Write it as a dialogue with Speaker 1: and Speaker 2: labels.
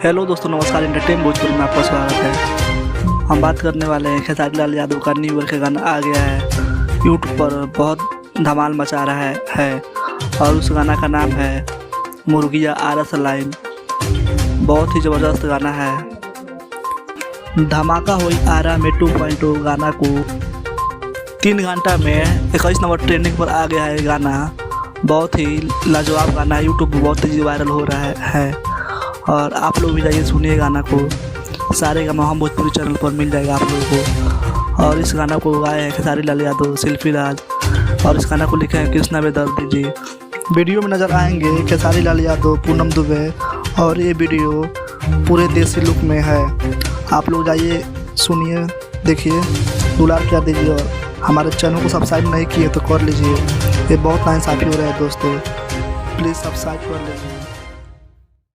Speaker 1: Hello दोस्तों, नमस्कार। Entertain Bhojpuri में आपका स्वागत है। हम बात करने वाले हैं खेसारी लाल यादव का न्यू ईयर का गाना आ गया है। यूट्यूब पर बहुत धमाल मचा रहा है और उस गाना का नाम है मुर्गिया आरस लाइन। बहुत ही ज़बरदस्त गाना है। धमाका हुई आरा में 2.0 गाना को 3 घंटा में 21 नंबर ट्रेंडिंग पर आ गया है। गाना बहुत ही लाजवाब गाना है। यूट्यूब पर बहुत तेज़ी वायरल हो रहा है और आप लोग भी जाइए सुनिए गाना को। सारे गाना हम भोजपुरी चैनल पर मिल जाएगा आप लोगों को। और इस गाना को गाए हैं खेसारी लाल यादव, शिल्पी राज, और इस गाना को लिखे हैं कृष्णा बेदर्दी जी। वीडियो में नज़र आएंगे खेसारी लाल यादव, पूनम दुबे, और ये वीडियो पूरे देसी लुक में है। आप लोग जाइए सुनिए, देखिए, दुलार कर दीजिए और हमारे चैनल को सब्सक्राइब नहीं किए तो कर लीजिए। ये बहुत नाइंसाफ़ी हो रहा है दोस्तों, प्लीज़ सब्सक्राइब कर लीजिए।